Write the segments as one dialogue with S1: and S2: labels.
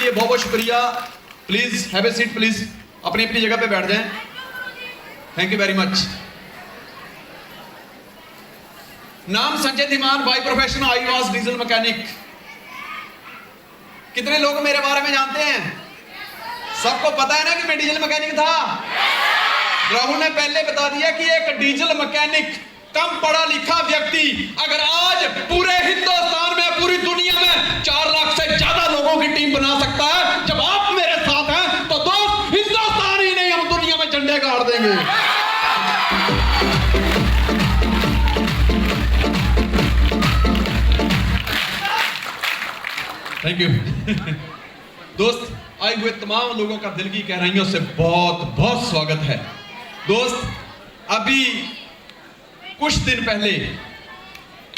S1: लिए बहुत बहुत शुक्रिया। Please have a seat, please अपनी अपनी जगह पे बैठ जाएं। Thank you very much. नाम Sanjay Dhiman, by profession I was diesel mechanic. कितने लोग मेरे बारे में जानते हैं? सबको पता है ना कि मैं डीजल मैकेनिक था। राहुल ने पहले बता दिया कि एक डीजल मैकेनिक, कम पढ़ा लिखा व्यक्ति अगर आज पूरे हिंदुस्तान में, पूरी दुनिया में 4 लाख से ज्यादा लोगों की टीम बना सकता है, जब आप मेरे साथ हैं तो दोस्त हिंदुस्तान ही नहीं, हम दुनिया में झंडे गाड़ देंगे। Thank you. दोस्त, आए हुए तमाम लोगों का दिल की गहराइयों से बहुत बहुत स्वागत है। दोस्त, अभी कुछ दिन पहले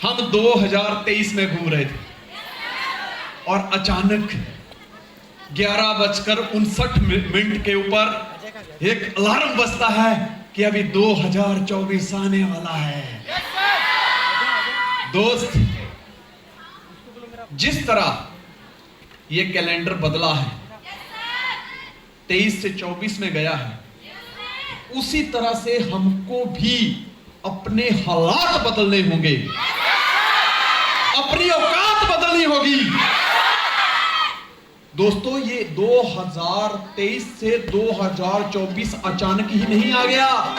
S1: हम 2023 में घूम रहे थे और अचानक 11:59 के ऊपर एक अलार्म बजता है कि अभी 2024 आने वाला है। दोस्त, जिस तरह ये कैलेंडर बदला है, 23 से 24 में गया है, उसी तरह से हमको भी अपने हालात बदलने होंगे, अपनी औकात बदलनी होगी। दोस्तों, ये 2023 से 2024 अचानक ही नहीं आ गया।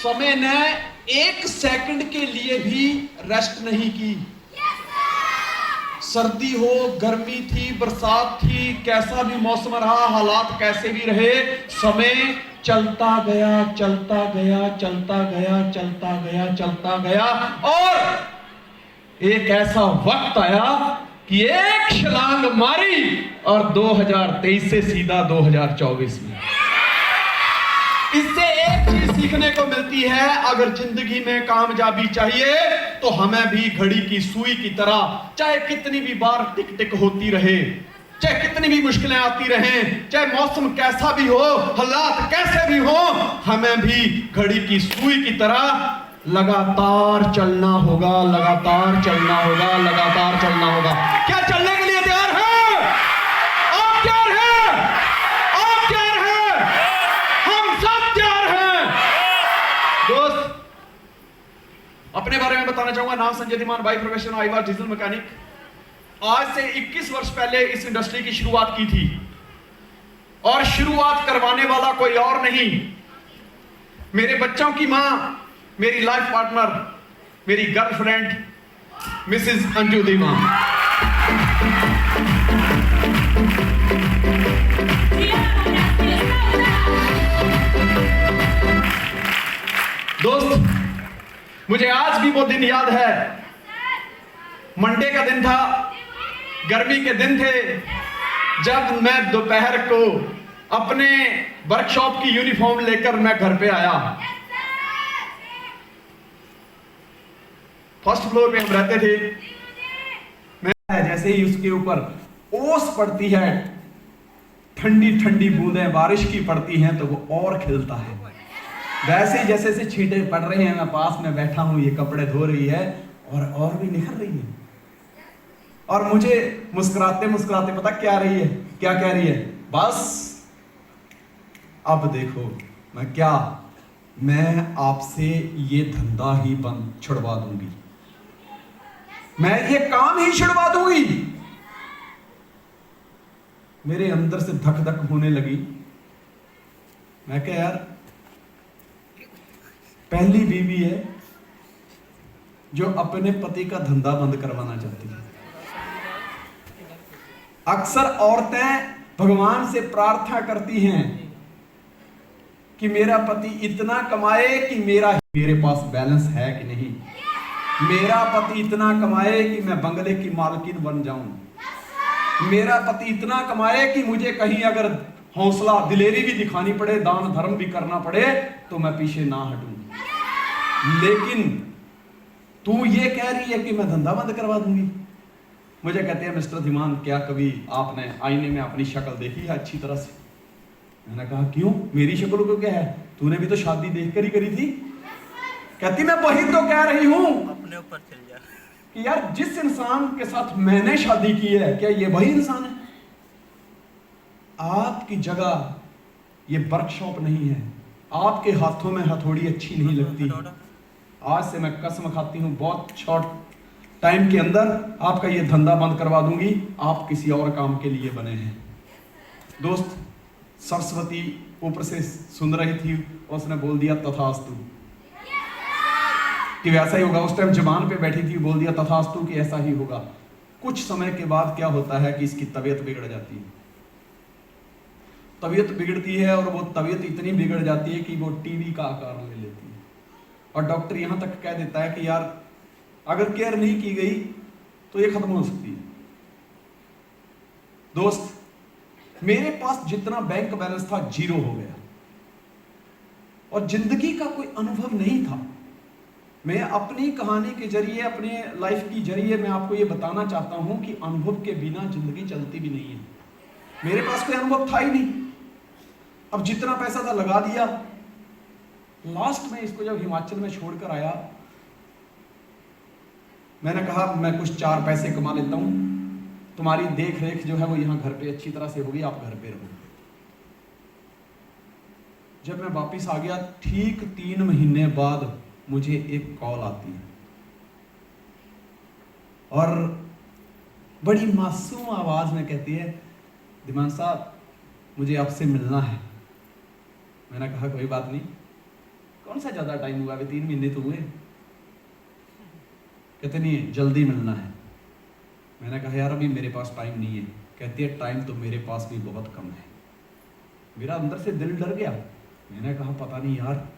S1: समय ने 1 सेकंड के लिए भी रेस्ट नहीं की। सर्दी हो, गर्मी थी, बरसात थी, कैसा भी मौसम रहा, हालात कैसे भी रहे, समय चलता गया, चलता गया, चलता गया, चलता गया, चलता गया, और एक ऐसा वक्त आया कि एक छलांग मारी और 2023 से सीधा 2024 में। इससे एक चीज सीखने को मिलती है, अगर जिंदगी में कामयाबी चाहिए तो हमें भी घड़ी की सुई की तरह, चाहे कितनी भी बार टिक टिक होती रहे, चाहे कितनी भी मुश्किलें आती रहें, चाहे मौसम कैसा भी हो, हालात कैसे भी हो, हमें भी घड़ी की सुई की तरह लगातार चलना होगा, लगातार चलना होगा, लगातार चलना होगा। क्या चलने के लिए तैयार है? आप तैयार हैं? आप तैयार हैं? हम सब तैयार हैं। दोस्त, अपने बारे में बताना चाहूंगा। नाम Sanjay Dhiman, by profession I was diesel mechanic. आज से 21 वर्ष पहले इस इंडस्ट्री की शुरुआत की थी, और शुरुआत करवाने वाला कोई और नहीं, मेरे बच्चों की मां, मेरी लाइफ पार्टनर, मेरी गर्लफ्रेंड मिसेस अंजू धीमान। दोस्त, मुझे आज भी वो दिन याद है। मंडे का दिन था, गर्मी के दिन थे, जब मैं दोपहर को अपने वर्कशॉप की यूनिफॉर्म लेकर मैं घर पे आया। फर्स्ट फ्लोर पे हम रहते थे। मैं जैसे ही उसके ऊपर ओस पड़ती है, ठंडी ठंडी बूंदें बारिश की पड़ती हैं, तो वो और खिलता है। वैसे ही जैसे से छींटे पड़ रहे हैं, मैं पास में बैठा हूं, ये कपड़े धो रही है और भी निखर रही है, और मुझे मुस्कुराते मुस्कुराते पता क्या रही है, क्या कह रही है? बस अब देखो मैं आपसे ये धंधा ही बंद छुड़वा दूंगी, मैं ये काम ही छुड़वा दूंगी। मेरे अंदर से धक धक होने लगी। मैं क्या यार, पहली बीवी है जो अपने पति का धंधा बंद करवाना चाहती है। अक्सर औरतें भगवान से प्रार्थना करती हैं कि मेरा पति इतना कमाए कि मेरे पास बैलेंस है कि नहीं, मेरा पति इतना कमाए कि मैं बंगले की मालकिन बन जाऊं, मेरा पति इतना कमाए कि मुझे कहीं अगर हौसला दिलेरी भी दिखानी पड़े, दान धर्म भी करना पड़े, तो मैं पीछे ना हटूं। लेकिन तू ये कह रही है कि मैं धंधा बंद करवा दूंगी। मुझे कहते हैं, मिस्टर धीमान, क्या कभी आपने आईने में अपनी शक्ल देखी है अच्छी तरह से? मैंने कहा, क्यों, मेरी शक्ल को क्या है, तूने भी तो शादी देखकर ही करी थी। कहती, मैं वही तो कह रही हूं
S2: अपने ऊपर चल जा
S1: कि यार जिस इंसान के साथ मैंने शादी की है, क्या ये वही इंसान है? आपकी जगह ये वर्कशॉप नहीं है, आपके हाथों में हथौड़ी अच्छी नहीं लगती। आज से मैं कसम खाती हूं, बहुत शॉर्ट टाइम के अंदर आपका ये धंधा बंद करवा दूंगी। आप किसी और काम के लिए बने हैं। दोस्त, सरस्वती ऊपर से सुन रही थी और उसने बोल दिया तथास्तु कि वैसा ही होगा। उस टाइम जबान पे बैठी थी, बोल दिया तथास्तु कि ऐसा ही होगा। कुछ समय के बाद क्या होता है कि इसकी तबीयत बिगड़ जाती है। तबीयत बिगड़ती है और वो तबीयत इतनी बिगड़ जाती है कि वो टीबी का आकार ले लेती है। और डॉक्टर यहां तक कह देता है कि यार अगर केयर नहीं की गई तो ये खत्म हो सकती है। दोस्त, मेरे पास जितना बैंक बैलेंस था जीरो हो गया और जिंदगी का कोई अनुभव नहीं था। मैं अपनी कहानी के जरिए, अपने लाइफ की जरिए मैं आपको ये बताना चाहता हूं कि अनुभव के बिना जिंदगी चलती भी नहीं है। मेरे पास कोई अनुभव था ही नहीं। अब जितना पैसा था लगा दिया। लास्ट में इसको जब हिमाचल में छोड़कर आया, मैंने कहा मैं कुछ 4 पैसे कमा लेता हूं, तुम्हारी देख रेख जो है वो यहां घर पे अच्छी तरह से होगी, आप घर पे रहो। जब मैं वापिस आ गया, ठीक 3 महीने बाद मुझे एक कॉल आती है और बड़ी मासूम आवाज में कहती है, धीमान साहब मुझे आपसे मिलना है। मैंने कहा कोई बात नहीं, कौन सा ज्यादा टाइम हुआ, अभी 3 महीने तो हुए। कहते नहीं जल्दी मिलना है। मैंने कहा यार अभी मेरे पास टाइम नहीं है। कहती है टाइम तो मेरे पास भी बहुत कम है। मेरा अंदर से दिल डर गया। मैंने कहा पता नहीं यार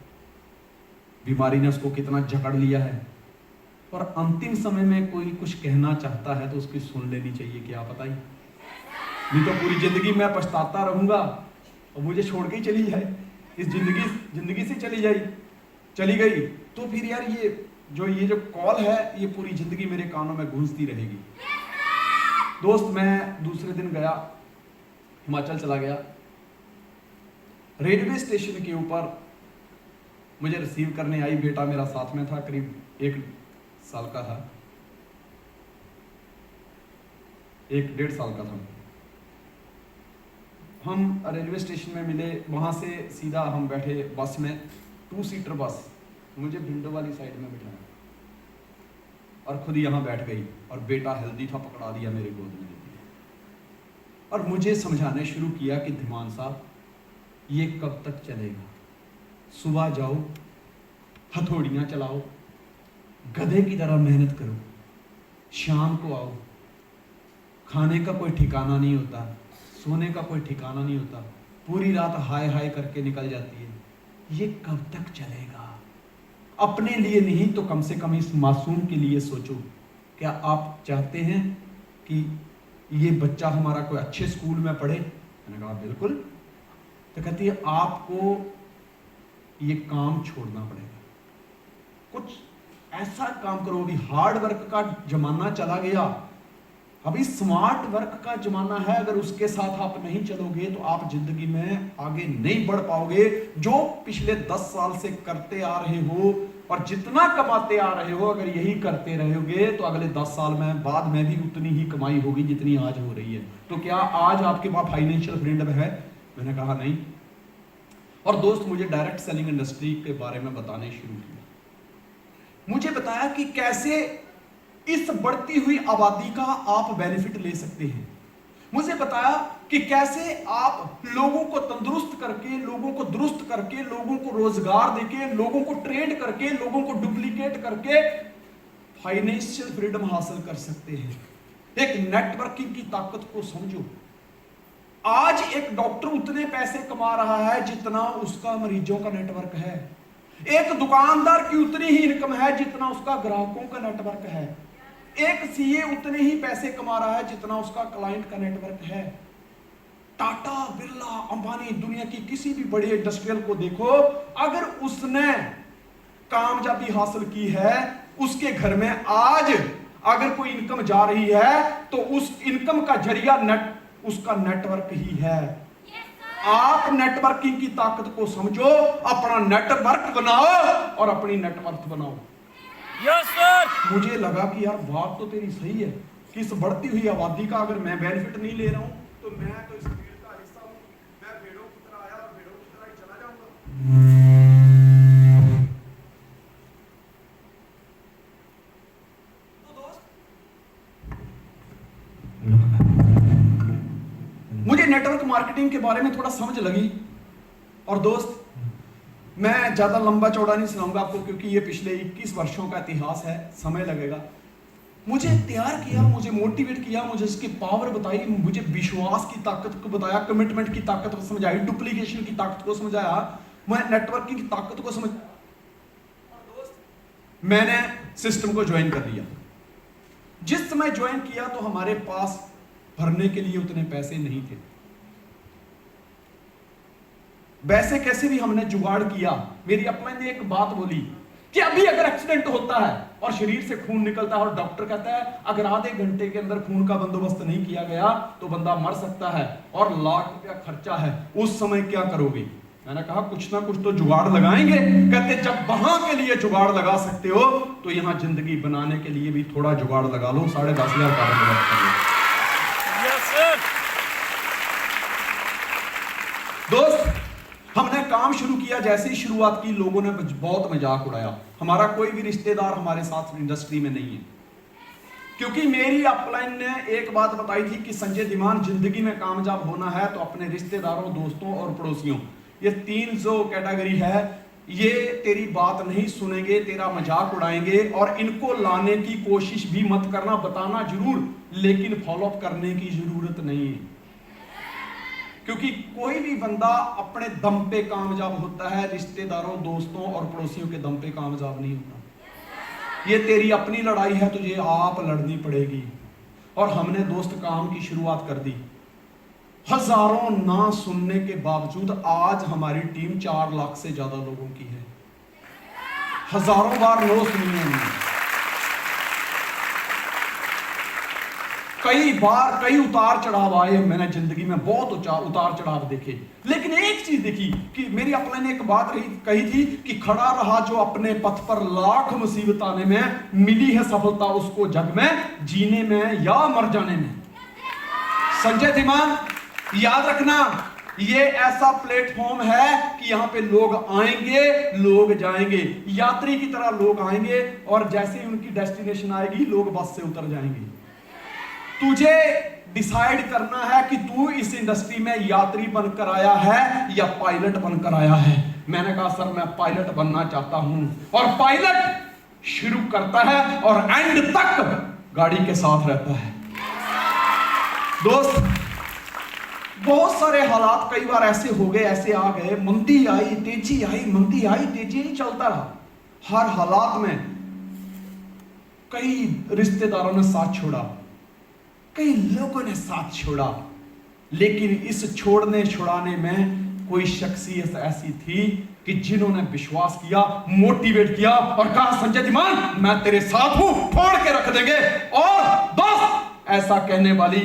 S1: बीमारी ने उसको कितना जकड़ लिया है, और अंतिम समय में कोई कुछ कहना चाहता है तो उसकी सुन लेनी चाहिए, क्या पता ही नहीं तो पूरी जिंदगी मैं पछताता रहूंगा और मुझे छोड़ के ही चली जाए, इस जिंदगी से चली गई तो फिर यार ये जो कॉल है ये पूरी जिंदगी मेरे कानों में गूंजती रहेगी। दोस्त, मैं दूसरे दिन गया, हिमाचल चला गया। रेलवे स्टेशन के ऊपर मुझे रिसीव करने आई बेटा मेरा साथ में था, करीब 1 साल का था, 1-1.5 साल का था। हम रेलवे स्टेशन में मिले, वहां से सीधा हम बैठे बस में, 2 सीटर बस, मुझे विंडो वाली साइड में बिठाया और खुद यहाँ बैठ गई और बेटा हेल्दी था, पकड़ा दिया मेरे गोद में दे दिया और मुझे समझाने शुरू किया कि धीमान साहब ये कब तक चलेगा। सुबह जाओ, हथौड़ियाँ चलाओ, गधे की तरह मेहनत करो, शाम को आओ, खाने का कोई ठिकाना नहीं होता, सोने का कोई ठिकाना नहीं होता, पूरी रात हाय हाय करके निकल जाती है। ये कब तक चलेगा? अपने लिए नहीं तो कम से कम इस मासूम के लिए सोचो। क्या आप चाहते हैं कि ये बच्चा हमारा कोई अच्छे स्कूल में पढ़े? मैंने कहा बिल्कुल। तो कहती है आपको ये काम छोड़ना पड़ेगा, कुछ ऐसा काम करो। अभी हार्ड वर्क का जमाना चला गया, अभी स्मार्ट वर्क का जमाना है। अगर उसके साथ आप नहीं चलोगे तो आप जिंदगी में आगे नहीं बढ़ पाओगे। जो पिछले 10 साल से करते आ रहे हो और जितना कमाते आ रहे हो, अगर यही करते रहोगे तो अगले 10 साल में बाद में भी उतनी ही कमाई होगी जितनी आज हो रही है। तो क्या आज आपके पास फाइनेंशियल फ्रीडम है? मैंने कहा नहीं। और दोस्त, मुझे डायरेक्ट सेलिंग इंडस्ट्री के बारे में बताने शुरू किया। मुझे बताया कि कैसे इस बढ़ती हुई आबादी का आप बेनिफिट ले सकते हैं। मुझे बताया कि कैसे आप लोगों को तंदुरुस्त करके, लोगों को दुरुस्त करके, लोगों को रोजगार देके, लोगों को ट्रेड करके, लोगों को डुप्लीकेट करके फाइनेंशियल फ्रीडम हासिल कर सकते हैं। एक नेटवर्किंग की ताकत को समझो। आज एक डॉक्टर उतने पैसे कमा रहा है जितना उसका मरीजों का नेटवर्क है। एक दुकानदार की उतनी ही इनकम है जितना उसका ग्राहकों का नेटवर्क है। एक सीए उतने ही पैसे कमा रहा है जितना उसका क्लाइंट का नेटवर्क है। टाटा, बिरला, अंबानी, दुनिया की किसी भी बड़े इंडस्ट्रियल को देखो, अगर उसने कामयाबी हासिल की है, उसके घर में आज अगर कोई इनकम जा रही है तो उस इनकम का जरिया उसका नेटवर्क ही है। आप नेटवर्किंग की ताकत को समझो, अपना नेटवर्क बनाओ और अपनी नेटवर्थ बनाओ।
S2: Yes sir.
S1: मुझे लगा कि यार बात तो तेरी सही है कि इस बढ़ती हुई आबादी का अगर मैं बेनिफिट नहीं ले रहा हूं तो मैं तो इस भीड़ का हिस्सा हूं। मुझे नेटवर्क मार्केटिंग के बारे में थोड़ा समझ लगी। और दोस्त, मैं ज्यादा लंबा चौड़ा नहीं सुनाऊंगा आपको, क्योंकि ये पिछले 21 वर्षों का इतिहास है, समय लगेगा। मुझे तैयार किया, मुझे मोटिवेट किया, मुझे इसकी पावर बताई, मुझे विश्वास की ताकत को बताया, कमिटमेंट की ताकत को समझाई, डुप्लीकेशन की ताकत को समझाया, मैं नेटवर्किंग की ताकत को समझ। मैंने सिस्टम को ज्वाइन कर लिया। जिस समय ज्वाइन किया तो हमारे पास भरने के लिए उतने पैसे नहीं थे। वैसे कैसे भी हमने जुगाड़ किया। मेरी अपलाइन ने एक बात बोली कि अभी अगर एक्सीडेंट होता है और शरीर से खून निकलता है और डॉक्टर कहता है अगर आधे घंटे के अंदर खून का बंदोबस्त नहीं किया गया तो बंदा मर सकता है और लाख रुपया खर्चा है, उस समय क्या करोगे? मैंने कहा कुछ ना कुछ तो जुगाड़ लगाएंगे। कहते जब वहां के लिए जुगाड़ लगा सकते हो तो यहां जिंदगी बनाने के लिए भी थोड़ा जुगाड़ लगा लो। 10,500 का दोस्त, हमने काम शुरू किया। जैसे ही शुरुआत की लोगों ने बहुत मजाक उड़ाया। हमारा कोई भी रिश्तेदार हमारे साथ इंडस्ट्री में नहीं है, क्योंकि मेरी अपलाइन ने एक बात बताई थी कि संजय धीमान, जिंदगी में कामयाब होना है तो अपने रिश्तेदारों, दोस्तों और पड़ोसियों, ये 3 जो कैटेगरी है, ये तेरी बात नहीं सुनेंगे, तेरा मजाक उड़ाएंगे और इनको लाने की कोशिश भी मत करना। बताना जरूर, लेकिन फॉलोअप करने की जरूरत नहीं है, क्योंकि कोई भी बंदा अपने दम पे कामयाब होता है, रिश्तेदारों, दोस्तों और पड़ोसियों के दम पे कामयाब नहीं होता। ये तेरी अपनी लड़ाई है, तुझे आप लड़नी पड़ेगी। और हमने दोस्त काम की शुरुआत कर दी। हजारों ना सुनने के बावजूद आज हमारी टीम 4 लाख से ज्यादा लोगों की है। हजारों बार नो सुनिए हमने, कई बार कई उतार चढ़ाव आए। मैंने जिंदगी में बहुत उतार चढ़ाव देखे, लेकिन एक चीज देखी कि मेरी अपने ने एक बात कही थी कि खड़ा रहा जो अपने पथ पर, लाख मुसीबत आने में मिली है सफलता उसको जग में, जीने में या मर जाने में। संजय धीमान, याद रखना, ये ऐसा प्लेटफॉर्म है कि यहां पे लोग आएंगे, लोग जाएंगे, यात्री की तरह लोग आएंगे और जैसे ही उनकी डेस्टिनेशन आएगी लोग बस से उतर जाएंगे। तुझे डिसाइड करना है कि तू इस इंडस्ट्री में यात्री बनकर आया है या पायलट बनकर आया है। मैंने कहा सर मैं पायलट बनना चाहता हूं। और पायलट शुरू करता है और एंड तक गाड़ी के साथ रहता है। दोस्त, बहुत सारे हालात कई बार ऐसे हो गए, ऐसे आ गए, मंदी आई, तेजी आई, मंदी आई, तेजी नहीं, चलता रहा। हर हालात में कई रिश्तेदारों ने साथ छोड़ा, कई लोगों ने साथ छोड़ा, लेकिन इस छोड़ने छुड़ाने में कोई शख्सियत ऐसी थी कि जिन्होंने विश्वास किया, मोटिवेट किया और कहा संजय धीमान मैं तेरे साथ हूं, फोड़ के रख देंगे। और दोस्त, ऐसा कहने वाली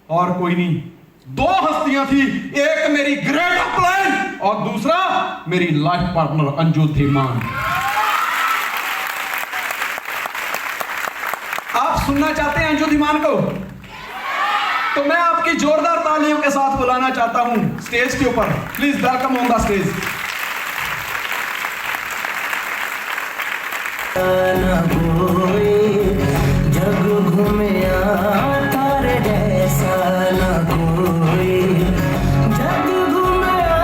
S1: और कोई नहीं, 2 हस्तियां थी, एक मेरी ग्रेट अपलाइन और दूसरा मेरी लाइफ पार्टनर अंजू धीमान। आप सुनना चाहते हैं अंजू धीमान को? तो मैं आपकी जोरदार तालियों के साथ बुलाना चाहता हूं स्टेज के ऊपर। Please welcome on the stage.
S3: जग घूमिया तारे जैसा न कोई, जग घूमिया।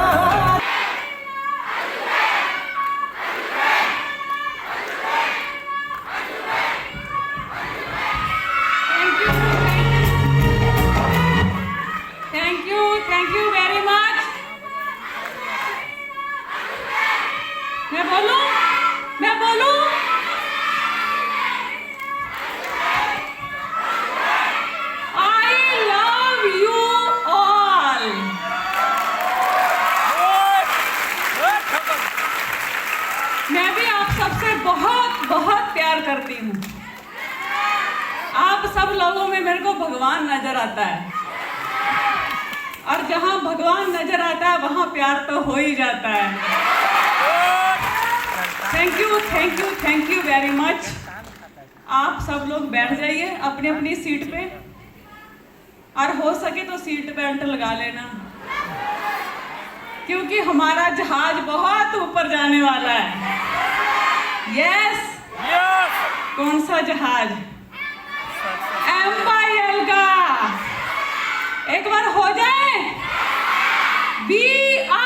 S4: Thank you very much. मैं बोलूं I love you all। मैं भी आप सबसे बहुत बहुत प्यार करती हूँ। आप सब लोगों में मेरे को भगवान नजर आता है, और जहां भगवान नजर आता है वहां प्यार तो हो ही जाता है। Thank you very much. आप सब लोग बैठ जाइए अपनी अपनी सीट पे, और हो सके तो सीट बेल्ट लगा लेना। क्योंकि हमारा जहाज बहुत ऊपर जाने वाला है। Yes,
S2: yes.
S4: कौन सा जहाज? MYL का। एक बार हो जाए, BR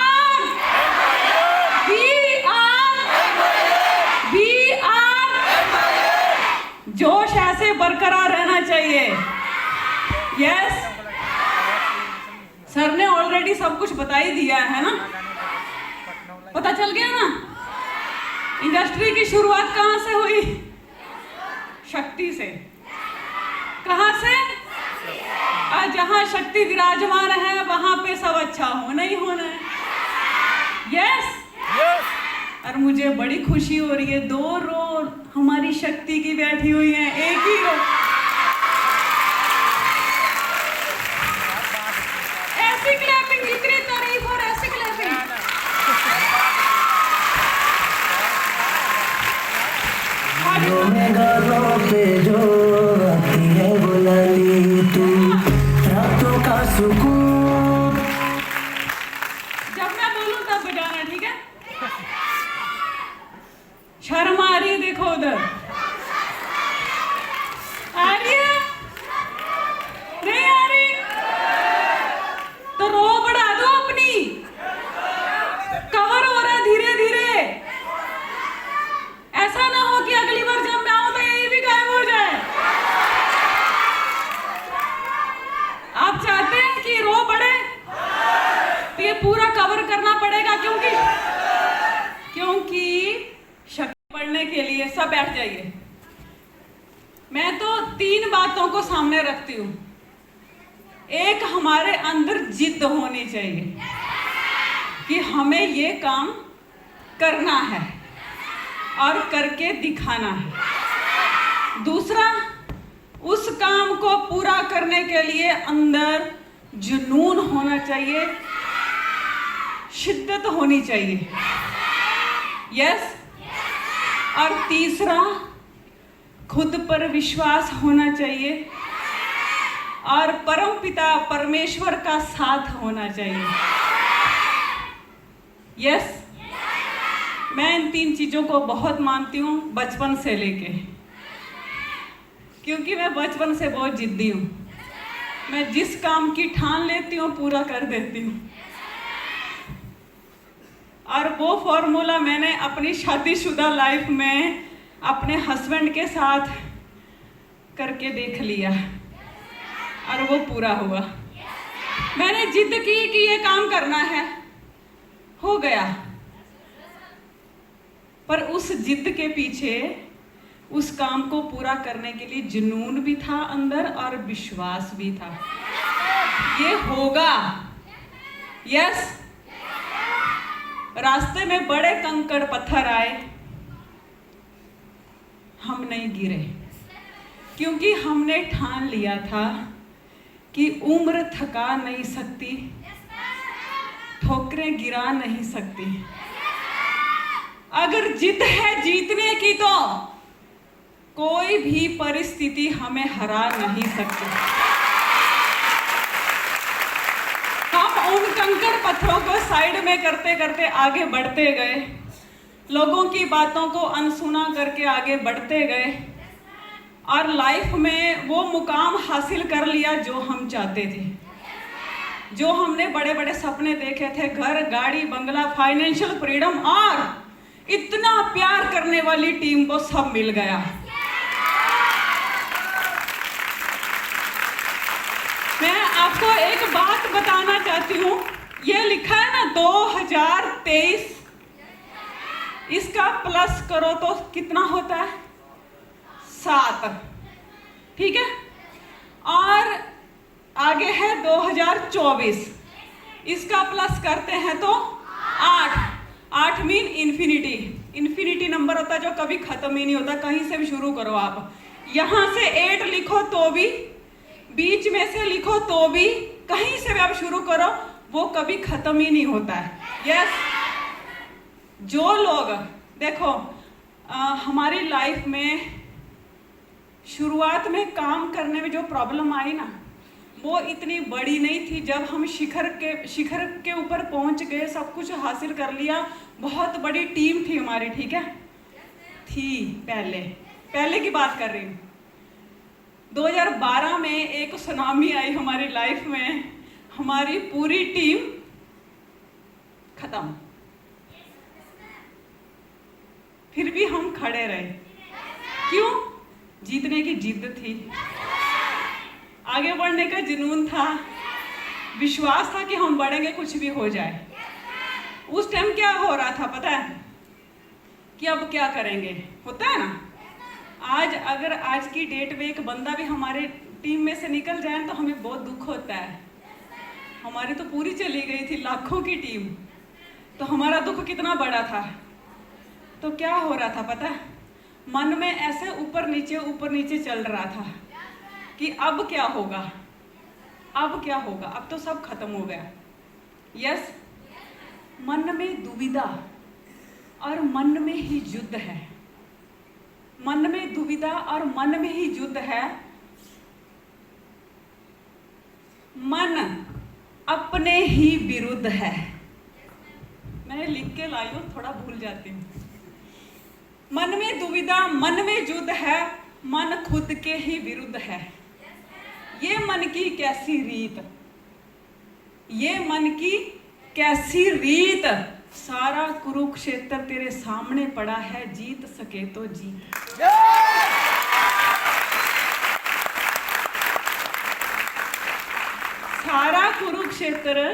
S4: जोश ऐसे बरकरार रहना चाहिए। यस, सर ने ऑलरेडी सब कुछ बता ही दिया है ना, पता चल गया ना। इंडस्ट्री की शुरुआत कहाँ से हुई? शक्ति से। कहाँ से? और जहाँ शक्ति विराजमान है वहां पे सब अच्छा होना ही होना है। Yes,
S2: yes.
S4: और मुझे बड़ी खुशी हो रही है, 2 रो हमारी शक्ति की बैठी हुई है, एक ही रो। ऐसी क्लैपिंग, इतनी तारीफ और ऐसी क्लैपिंग।
S3: गालों पे जो आती है बुलानी तू, रातों का सुकून।
S4: जब मैं बोलूं तब बजाना, ठीक है? शर्म आ रही है, देखो उधर आ रही है, नहीं आ रही तो रो बढ़ा दो अपनी, कवर हो रहा है धीरे धीरे। ऐसा ना हो कि अगली बार जब मैं आऊं तो यही भी गायब हो जाए। आप चाहते हैं कि रो बढ़े तो ये पूरा कवर करना पड़ेगा, क्योंकि शक्ति बढ़ने के लिए सब बैठ जाइए। मैं तो 3 बातों को सामने रखती हूं। एक, हमारे अंदर जिद होनी चाहिए कि हमें ये काम करना है और करके दिखाना है। दूसरा, उस काम को पूरा करने के लिए अंदर जुनून होना चाहिए, शिद्दत होनी चाहिए। यस। और तीसरा, खुद पर विश्वास होना चाहिए और परमपिता परमेश्वर का साथ होना चाहिए। यस, मैं इन 3 चीजों को बहुत मानती हूँ बचपन से लेके, क्योंकि मैं बचपन से बहुत जिद्दी हूँ। मैं जिस काम की ठान लेती हूँ पूरा कर देती हूँ, और वो फॉर्मूला मैंने अपनी शादीशुदा लाइफ में अपने हस्बैंड के साथ करके देख लिया और वो पूरा हुआ। मैंने जिद की कि ये काम करना है, हो गया। पर उस जिद के पीछे उस काम को पूरा करने के लिए जुनून भी था अंदर और विश्वास भी था, ये होगा। यस। रास्ते में बड़े कंकड़ पत्थर आए, हम नहीं गिरे, क्योंकि हमने ठान लिया था कि उम्र थका नहीं सकती, ठोकरें गिरा नहीं सकती। अगर जिद है जीतने की तो कोई भी परिस्थिति हमें हरा नहीं सकती। हम उन कंकड़ पत्थरों को साइड में करते करते आगे बढ़ते गए, लोगों की बातों को अनसुना करके आगे बढ़ते गए और लाइफ में वो मुकाम हासिल कर लिया जो हम चाहते थे, जो हमने बड़े बड़े सपने देखे थे। घर, गाड़ी, बंगला, फाइनेंशियल फ्रीडम और इतना प्यार करने वाली टीम को सब मिल गया। मैं आपको एक बात बताना चाहती हूँ, ये लिखा है ना 2023, इसका प्लस करो तो कितना होता है? 7, ठीक है। और आगे है 2024, इसका प्लस करते हैं तो 8। 8 मीन इन्फिनिटी। इन्फिनिटी नंबर होता है जो कभी खत्म ही नहीं होता, कहीं से भी शुरू करो आप। यहां से 8 लिखो तो भी, बीच में से लिखो तो भी, कहीं से भी आप शुरू करो, वो कभी खत्म ही नहीं होता है। यस। जो लोग देखो हमारी लाइफ में शुरुआत में काम करने में जो प्रॉब्लम आई ना, वो इतनी बड़ी नहीं थी। जब हम शिखर के ऊपर पहुंच गए, सब कुछ हासिल कर लिया, बहुत बड़ी टीम थी हमारी, ठीक है, थी पहले की बात कर रही हूँ। 2012 में एक सुनामी आई हमारी लाइफ में, हमारी पूरी टीम खत्म। फिर भी हम खड़े रहे। क्यों? जीतने की जिद थी, आगे बढ़ने का जुनून था, विश्वास था कि हम बढ़ेंगे, कुछ भी हो जाए। उस टाइम क्या हो रहा था पता है? कि अब क्या करेंगे, होता है ना। अगर आज की डेट में एक बंदा भी हमारे टीम में से निकल जाए तो हमें बहुत दुख होता है। हमारी तो पूरी चली गई थी, लाखों की टीम, तो हमारा दुख कितना बड़ा था। तो क्या हो रहा था पता है? मन में ऐसे ऊपर नीचे चल रहा था कि अब क्या होगा, अब क्या होगा, अब तो सब खत्म हो गया। यस, मन में दुविधा और मन में ही युद्ध है। मन में दुविधा और मन में ही युद्ध है। मन अपने ही विरुद्ध है। मैंने लिख के लाई हूं, थोड़ा भूल जाती हूँ। मन में दुविधा, मन में युद्ध है, मन खुद के ही विरुद्ध है। ये मन की कैसी रीत, ये मन की कैसी रीत, सारा कुरुक्षेत्र तेरे सामने पड़ा है, जीत सके तो जीत। सारा कुरुक्षेत्र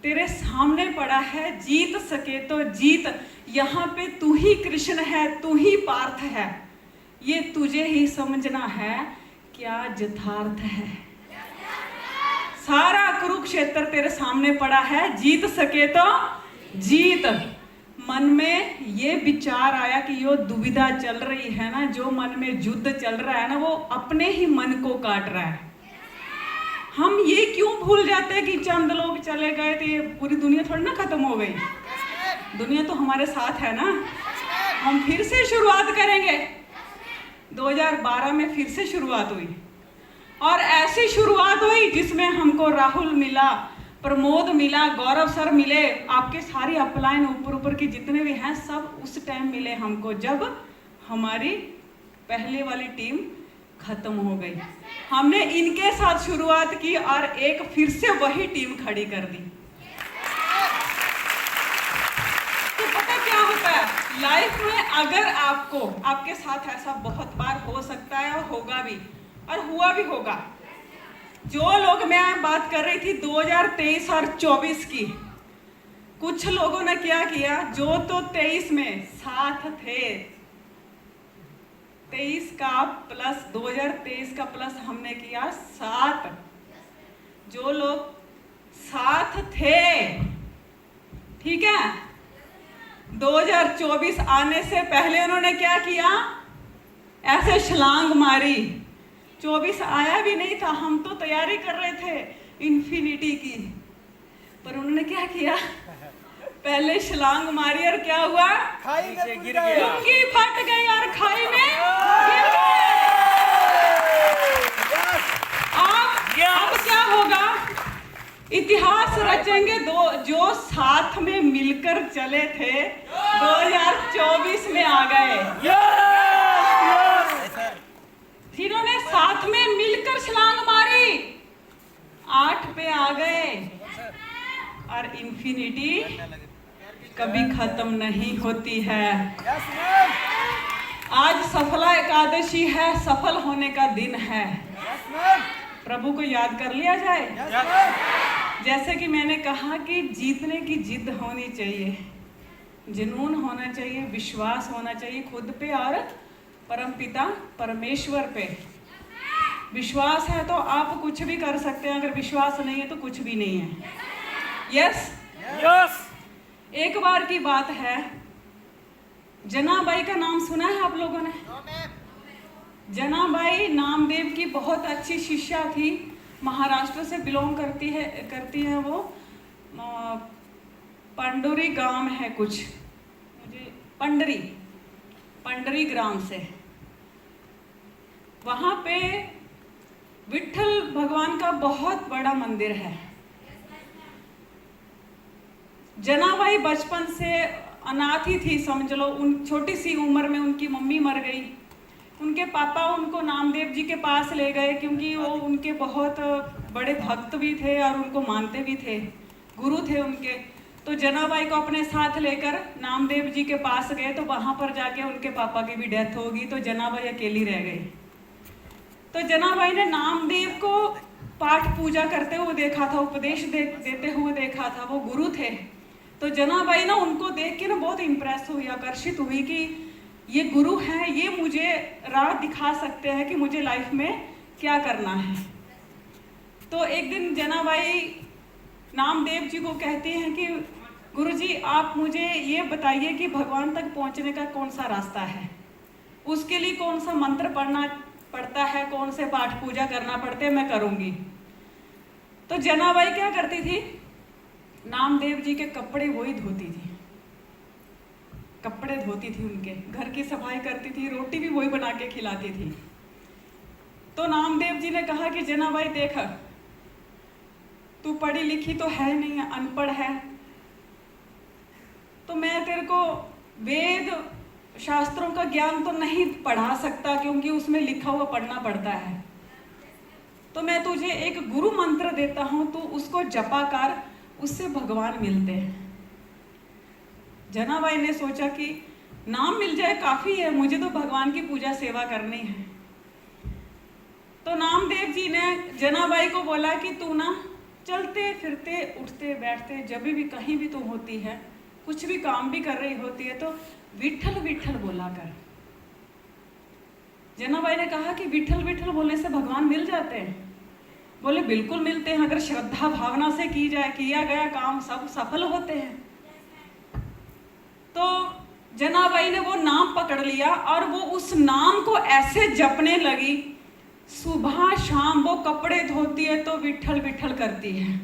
S4: तेरे सामने पड़ा है, जीत सके तो जीत। यहाँ पे तू ही कृष्ण है, तू ही पार्थ है, ये तुझे ही समझना है क्या यथार्थ है। सारा कुरुक्षेत्र तेरे सामने पड़ा है, जीत सके तो जीत। मन में ये विचार आया कि यो दुविधा चल रही है ना, जो मन में युद्ध चल रहा है ना, वो अपने ही मन को काट रहा है। हम ये क्यों भूल जाते हैं कि चंद लोग चले गए तो ये पूरी दुनिया थोड़ी ना खत्म हो गई। दुनिया तो हमारे साथ है ना। हम फिर से शुरुआत करेंगे। 2012 में फिर से शुरुआत हुई, और ऐसी शुरुआत हुई जिसमें हमको राहुल मिला, प्रमोद मिला, गौरव सर मिले, आपके सारी अपलाइन ऊपर के जितने भी हैं सब उस टाइम मिले हमको, जब हमारी पहले वाली टीम खत्म हो गई। हमने इनके साथ शुरुआत की और एक फिर से वही टीम खड़ी कर दी। तो पता क्या होता है लाइफ में, अगर आपके साथ ऐसा बहुत बार हो सकता है और होगा भी, और हुआ भी होगा। जो लोग, मैं बात कर रही थी 2023 और 24 की, कुछ लोगों ने क्या किया, जो तो 23 में साथ थे, 23 का प्लस 2023 का प्लस हमने किया 7। जो लोग साथ थे, ठीक है, 2024 आने से पहले उन्होंने क्या किया, ऐसे छलांग मारी। 24 आया भी नहीं था, हम तो तैयारी कर रहे थे इन्फिनिटी की, पर उन्होंने क्या किया, पहले छलांग मारी और क्या हुआ,
S2: खाई में गिर गया,
S4: लुंगी फट गई और खाई में गिर गए। अब क्या होगा, इतिहास रचेंगे। जो साथ में मिलकर चले थे 2024 में आ गए, जिन्होंने साथ में मिलकर छलांग मारी 8 पे आ गए। और इन्फिनिटी कभी खत्म नहीं होती है। आज सफला एकादशी है, सफल होने का दिन है। प्रभु को याद कर लिया जाए। जैसे कि मैंने कहा कि जीतने की जिद होनी चाहिए, जुनून होना चाहिए, विश्वास होना चाहिए खुद पे और परमपिता परमेश्वर पे। विश्वास है तो आप कुछ भी कर सकते हैं, अगर विश्वास नहीं है तो कुछ भी नहीं है। Yes
S2: yes.
S4: एक बार की बात है, जनाबाई का नाम सुना है आप लोगों ने? जनाबाई नामदेव की बहुत अच्छी शिष्या थी, महाराष्ट्र से बिलोंग करती है वो। पंडोरी गांव है कुछ, मुझे पंडरी ग्राम से। वहाँ पे विट्ठल भगवान का बहुत बड़ा मंदिर है। जनाबाई बचपन से अनाथ ही थी, समझ लो। उन छोटी सी उम्र में उनकी मम्मी मर गई। उनके पापा उनको नामदेव जी के पास ले गए, क्योंकि वो उनके बहुत बड़े भक्त भी थे और उनको मानते भी थे, गुरु थे उनके। तो जनाबाई को अपने साथ लेकर नामदेव जी के पास गए, तो वहाँ पर जाके उनके पापा की भी डेथ होगी, तो जनाबाई अकेली रह गई। तो जनाबाई ने नामदेव को पाठ पूजा करते हुए देखा था, उपदेश देते हुए देखा था, वो गुरु थे। तो जनाबाई ना उनको देख के ना बहुत इम्प्रेस हुई, आकर्षित हुई कि ये गुरु हैं, ये मुझे राह दिखा सकते हैं कि मुझे लाइफ में क्या करना है। तो एक दिन जनाबाई नामदेव जी को कहती हैं कि गुरुजी आप मुझे ये बताइए कि भगवान तक पहुंचने का कौन सा रास्ता है, उसके लिए कौन सा मंत्र पढ़ना पड़ता है, कौन से पाठ पूजा करना पड़ते हैं, मैं करूंगी। तो जनाबाई क्या करती थी, नामदेव जी के कपड़े वही धोती थी, कपड़े धोती थी, उनके घर की सफाई करती थी, रोटी भी वही बना के खिलाती थी। तो नामदेव जी ने कहा कि जनाबाई देख, तू पढ़ी लिखी तो है नहीं, अनपढ़ है, तो मैं तेरे को वेद शास्त्रों का ज्ञान तो नहीं पढ़ा सकता, क्योंकि उसमें लिखा हुआ पढ़ना पड़ता है। तो मैं तुझे एक गुरु मंत्र देता हूं, तू उसको जपा कर, उससे भगवान मिलते हैं। जनाबाई ने सोचा कि नाम मिल जाए काफी है, मुझे तो भगवान की पूजा सेवा करनी है। तो नामदेव जी ने जनाबाई को बोला कि तू ना चलते फिरते उठते बैठते जब भी कहीं भी तू होती है, कुछ भी काम भी कर रही होती है, तो विट्ठल विट्ठल बोला कर। जनाबाई ने कहा कि विट्ठल विट्ठल बोलने से भगवान मिल जाते हैं? बोले बिल्कुल मिलते हैं, अगर श्रद्धा भावना से किया गया काम सब सफल होते हैं। तो जनाबाई ने वो नाम पकड़ लिया और वो उस नाम को ऐसे जपने लगी। सुबह शाम वो कपड़े धोती है तो विट्ठल विट्ठल करती है,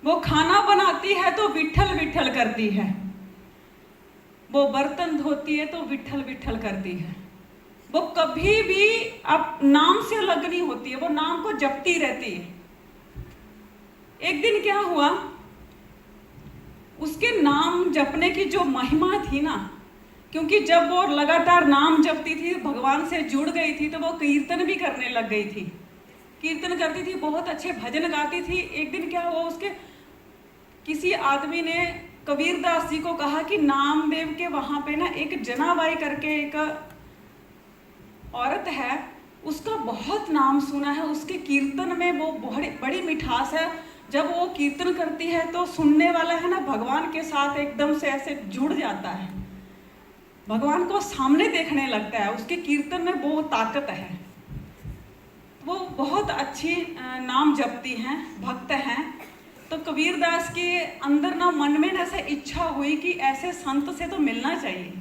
S4: वो खाना बनाती है तो विट्ठल विट्ठल करती है, वो बर्तन धोती है तो विट्ठल विट्ठल करती है। वो कभी भी अब नाम से अलग नहीं होती है, वो नाम को जपती रहती है। एक दिन क्या हुआ, उसके नाम जपने की जो महिमा थी ना, क्योंकि जब वो लगातार नाम जपती थी, भगवान से जुड़ गई थी, तो वो कीर्तन भी करने लग गई थी, कीर्तन करती थी, बहुत अच्छे भजन गाती थी। एक दिन क्या हुआ, उसके किसी आदमी ने कबीरदास जी को कहा कि नामदेव के वहां पे ना एक जनाबाई करके एक औरत है, उसका बहुत नाम सुना है, उसके कीर्तन में वो बड़ी मिठास है। जब वो कीर्तन करती है तो सुनने वाला है ना भगवान के साथ एकदम से ऐसे जुड़ जाता है, भगवान को सामने देखने लगता है, उसके कीर्तन में वो ताकत है। वो बहुत अच्छी नाम जपती हैं, भक्त हैं। तो कबीरदास के अंदर ना मन में ऐसे इच्छा हुई कि ऐसे संत से तो मिलना चाहिए,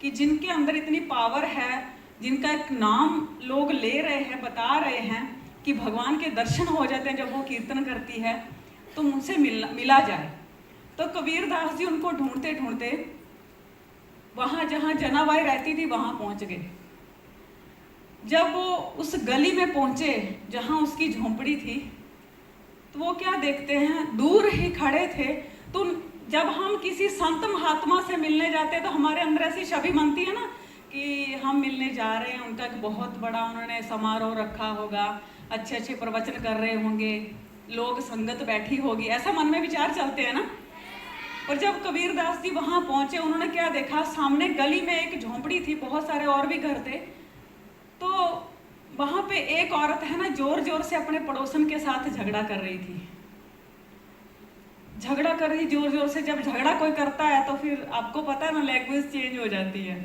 S4: कि जिनके अंदर इतनी पावर है, जिनका एक नाम लोग ले रहे हैं, बता रहे हैं कि भगवान के दर्शन हो जाते हैं जब वो कीर्तन करती है, तो मुझसे मिला जाए। तो कबीरदास जी उनको ढूंढते ढूंढते वहाँ जहाँ जनाबाई रहती थी वहाँ पहुँच गए। जब वो उस गली में पहुँचे जहाँ उसकी झोंपड़ी थी, तो वो क्या देखते हैं, दूर ही खड़े थे। तो जब हम किसी संत महात्मा से मिलने जाते हैं तो हमारे अंदर ऐसी छवि बनती है ना कि हम मिलने जा रहे हैं, उनका एक बहुत बड़ा उन्होंने समारोह रखा होगा, अच्छे अच्छे प्रवचन कर रहे होंगे, लोग संगत बैठी होगी, ऐसा मन में विचार चलते हैं ना। और जब कबीरदास जी वहाँ पहुँचे, उन्होंने क्या देखा, सामने गली में एक झोंपड़ी थी, बहुत सारे और भी घर थे। तो वहाँ पे एक औरत है ना जोर जोर से अपने पड़ोसन के साथ झगड़ा कर रही थी, झगड़ा कर रही जोर जोर से। जब झगड़ा कोई करता है तो फिर आपको पता है ना, लैंग्वेज चेंज हो जाती है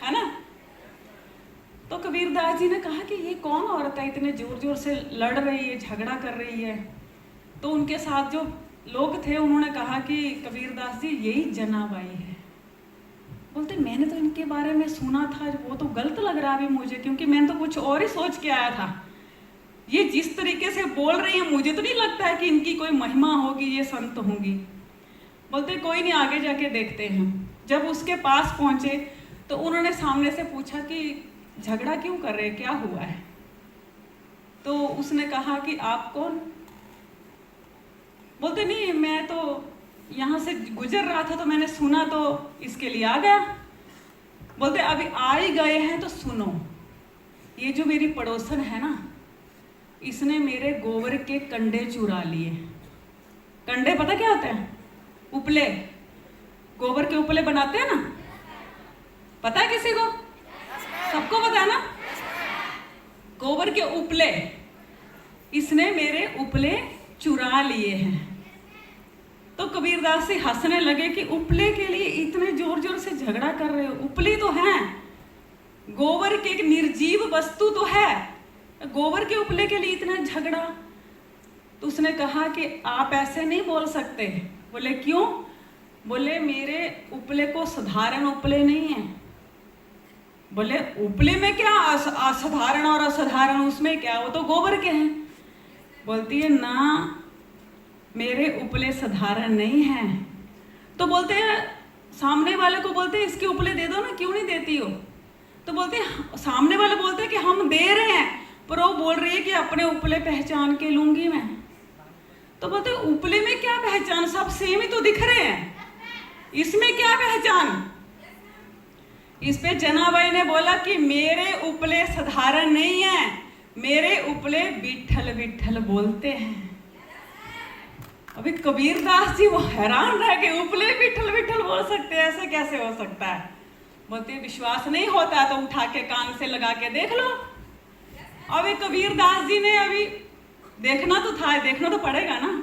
S4: ना। तो कबीरदास जी ने कहा कि ये कौन औरत है, इतने जोर जोर से लड़ रही है, झगड़ा कर रही है। तो उनके साथ जो लोग थे उन्होंने कहा कि कबीरदास जी यही जनाबाई है। बोलते मैंने तो इनके बारे में सुना था, वो तो गलत लग रहा अभी मुझे, क्योंकि मैंने तो कुछ और ही सोच के आया था। ये जिस तरीके से बोल रही है मुझे तो नहीं लगता है कि इनकी कोई महिमा होगी, ये संत होंगी। बोलते कोई नहीं, आगे जाके देखते हैं। जब उसके पास पहुंचे तो उन्होंने सामने से पूछा कि झगड़ा क्यों कर रहे हैं, क्या हुआ है। तो उसने कहा कि आप कौन? बोलते नहीं, मैं तो यहाँ से गुजर रहा था तो मैंने सुना तो इसके लिए आ गया। बोलते अभी आ ही गए हैं तो सुनो, ये जो मेरी पड़ोसन है ना, इसने मेरे गोबर के कंडे चुरा लिए। कंडे पता क्या होते हैं? उपले, गोबर के उपले बनाते हैं ना, पता है किसी को? सबको पता है ना? गोबर के उपले, इसने मेरे उपले चुरा लिए हैं। तो कबीरदास जी हंसने लगे कि उपले के लिए इतने जोर जोर से झगड़ा कर रहे हो? उपले तो हैं, गोबर के एक निर्जीव वस्तु तो है, गोबर के उपले के लिए इतना झगड़ा? तो उसने कहा कि आप ऐसे नहीं बोल सकते। बोले क्यों? बोले मेरे उपले को साधारण उपले नहीं है। बोले उपले में क्या असाधारण और असाधारण, उसमें क्या, वो तो गोबर के हैं। बोलती है ना, मेरे उपले साधारण नहीं हैं। तो बोलते हैं सामने वाले को, बोलते हैं इसके उपले दे दो ना, क्यों नहीं देती हो? तो बोलते हैं, सामने वाले बोलते हैं कि हम दे रहे हैं, पर वो बोल रही है कि अपने उपले पहचान के लूंगी मैं। तो बोलते हैं उपले में क्या पहचान, सब सेम ही तो दिख रहे हैं, इसमें क्या पहचान? इस पे जनाबाई ने बोला कि मेरे उपले साधारण नहीं है, मेरे उपले विठल विठल बोलते हैं। अभी कबीरदास जी वो हैरान रह गए, उपले विठल विठल बोल सकते हैं, ऐसे कैसे हो सकता है? बोलते विश्वास नहीं होता तो उठा के कान से लगा के देख लो। अभी कबीरदास जी ने अभी देखना तो था, देखना तो पड़ेगा ना।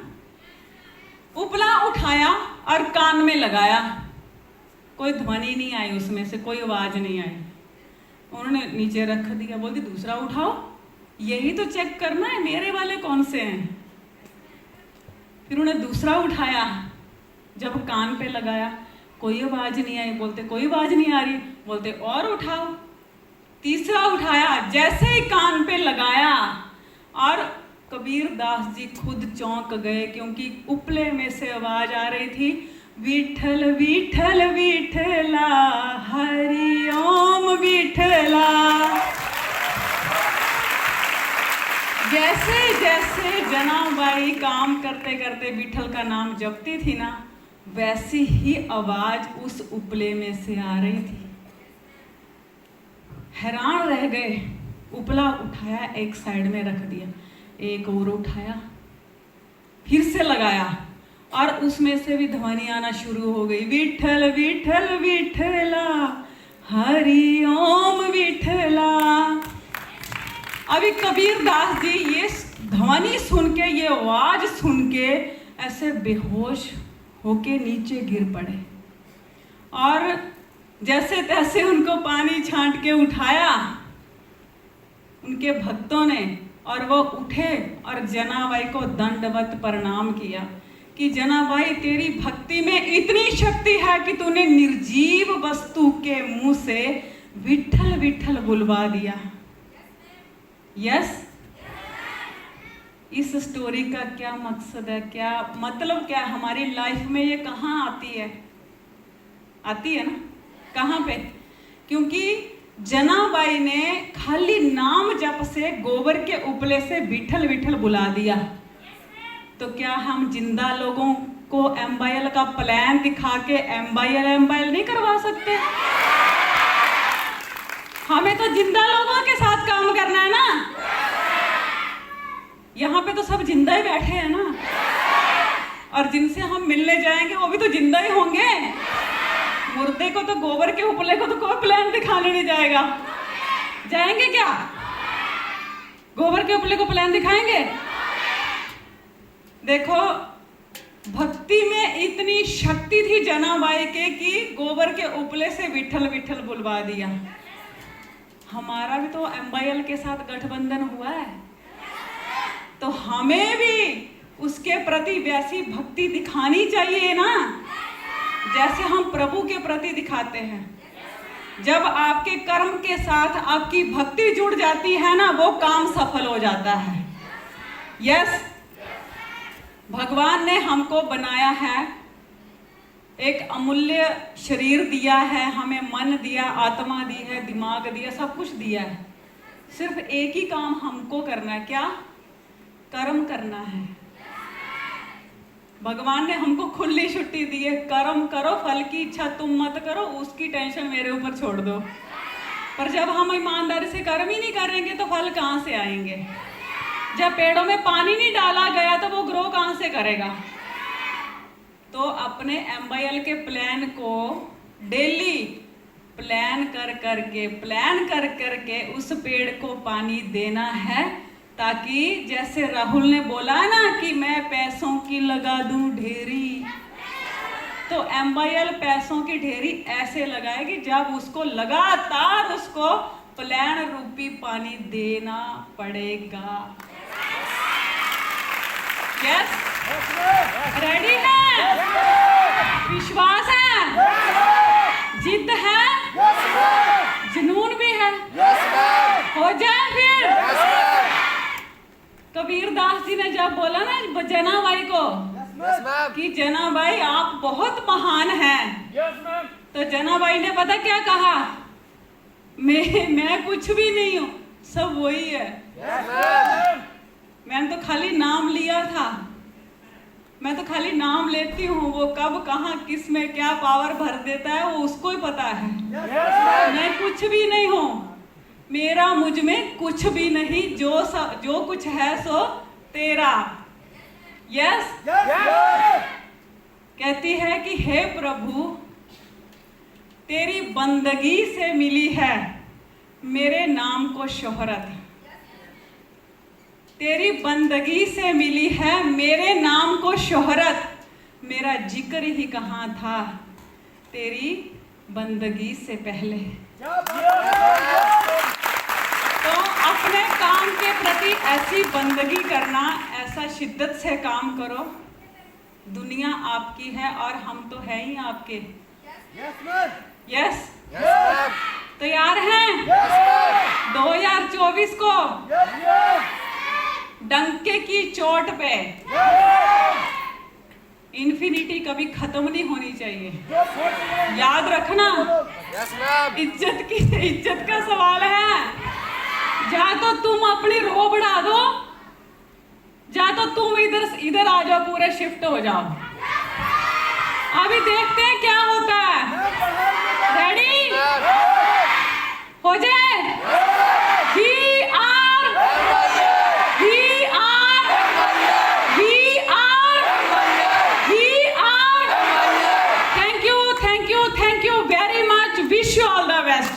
S4: उपला उठाया और कान में लगाया, कोई ध्वनि नहीं आई, उसमें से कोई आवाज नहीं आई। उन्होंने नीचे रख दिया। बोलती दूसरा उठाओ, यही तो चेक करना है मेरे वाले कौन से हैं। फिर उन्होंने दूसरा उठाया, जब कान पे लगाया कोई आवाज नहीं आई। बोलते कोई आवाज नहीं आ रही। बोलते और उठाओ। तीसरा उठाया, जैसे ही कान पे लगाया और कबीरदास जी खुद चौंक गए, क्योंकि उपले में से आवाज आ रही थी, विठल विठल विठला हरि ओम विठला। जैसे जैसे जनाबाई काम करते करते विठल का नाम जपती थी ना, वैसी ही आवाज उस उपले में से आ रही थी। हैरान रह गए। उपला उठाया, एक साइड में रख दिया, एक और उठाया, फिर से लगाया और उसमें से भी ध्वनि आना शुरू हो गई, विठल विठल विठला हरि ओम विठला। अभी कबीरदास जी ये ध्वनि सुन के, ये आवाज सुन के ऐसे बेहोश होके नीचे गिर पड़े और जैसे तैसे उनको पानी छांट के उठाया उनके भक्तों ने, और वो उठे और जनाबाई को दंडवत प्रणाम किया कि जनाबाई तेरी भक्ति में इतनी शक्ति है कि तूने निर्जीव वस्तु के मुंह से विठल विठल बुलवा दिया। यस, इस स्टोरी का क्या मकसद है, क्या मतलब, क्या हमारी लाइफ में ये कहाँ आती है? आती है ना, कहाँ पे? क्योंकि जनाबाई ने खाली नाम जप से गोबर के उपले से विठल विठल बुला दिया। तो क्या हम जिंदा लोगों को एम्बायल का प्लान दिखा के एम्बायल नहीं करवा सकते? हमें तो जिंदा लोगों के साथ काम करना है ना। यहाँ पे तो सब जिंदा ही बैठे हैं ना, और जिनसे हम मिलने जाएंगे वो भी तो जिंदा ही होंगे। मुर्दे को तो, गोबर के उपले को तो कोई प्लान दिखाने नहीं जाएगा। जाएंगे क्या? गोबर के उपले को प्लान दिखाएंगे? देखो, भक्ति में इतनी शक्ति थी जनाबाई के कि गोबर के उपले से विठल विठल बुलवा दिया। हमारा भी तो एम्बायल के साथ गठबंधन हुआ है, तो हमें भी उसके प्रति वैसी भक्ति दिखानी चाहिए ना, जैसे हम प्रभु के प्रति दिखाते हैं। जब आपके कर्म के साथ आपकी भक्ति जुड़ जाती है ना, वो काम सफल हो जाता है। यस, भगवान ने हमको बनाया है, एक अमूल्य शरीर दिया है, हमें मन दिया, आत्मा दी है, दिमाग दिया, सब कुछ दिया है। सिर्फ एक ही काम हमको करना है, क्या? कर्म करना है। भगवान ने हमको खुली छुट्टी दी है, कर्म करो, फल की इच्छा तुम मत करो, उसकी टेंशन मेरे ऊपर छोड़ दो। पर जब हम ईमानदारी से कर्म ही नहीं करेंगे तो फल कहाँ से आएंगे? जब पेड़ों में पानी नहीं डाला गया तो वो ग्रो कहाँ से करेगा? तो अपने MYL के प्लान को डेली प्लान कर करके उस पेड़ को पानी देना है, ताकि जैसे राहुल ने बोला है ना कि मैं पैसों की लगा दूं ढेरी, तो MYL पैसों की ढेरी ऐसे लगाएगी जब उसको लगातार उसको प्लान रूपी पानी देना पड़ेगा। यस, रेडी है? विश्वास है? जिद है? जुनून भी है? हो जाए फिर। कबीर दास जी ने जब बोला ना जना भाई को कि जना भाई आप बहुत महान हैं, तो जना भाई ने पता क्या कहा? मैं कुछ भी नहीं हूं, सब वही है। मैंने तो खाली नाम लिया था, मैं तो खाली नाम लेती हूँ, वो कब कहाँ किस में क्या पावर भर देता है वो उसको ही पता है। मैं कुछ भी नहीं हूँ, मेरा मुझ में कुछ भी नहीं, जो कुछ है सो तेरा। यस, कहती है कि हे प्रभु, तेरी बंदगी से मिली है मेरे नाम को शोहरत, तेरी बंदगी से मिली है मेरे नाम को शोहरत, मेरा जिक्र ही कहाँ था तेरी बंदगी से पहले। तो अपने काम के प्रति ऐसी बंदगी करना, ऐसा शिद्दत से काम करो। दुनिया आपकी है और हम तो है ही आपके। यस, तैयार हैं? 2024 को डंके की चोट पे इन्फिनिटी कभी खत्म नहीं होनी चाहिए। याद रखना, इज्जत का सवाल है। या तो तुम अपनी रो बढ़ा दो, या तो तुम इधर आ जाओ, पूरे शिफ्ट हो जाओ। अभी देखते हैं क्या होता है। रेडी? हो जाए? Thank you very much. Wish you all the best.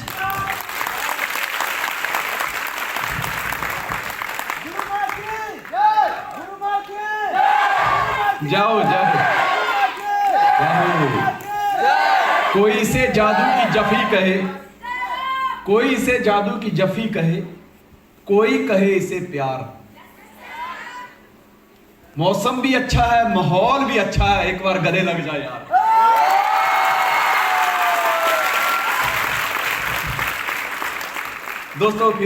S1: जाओ जाओ। कोई इसे जादू की जफी कहे, कोई इसे जादू की जफी कहे, कोई कहे इसे प्यार। मौसम भी अच्छा है, माहौल भी अच्छा है, एक बार गले लग जाए यार। दोस्तों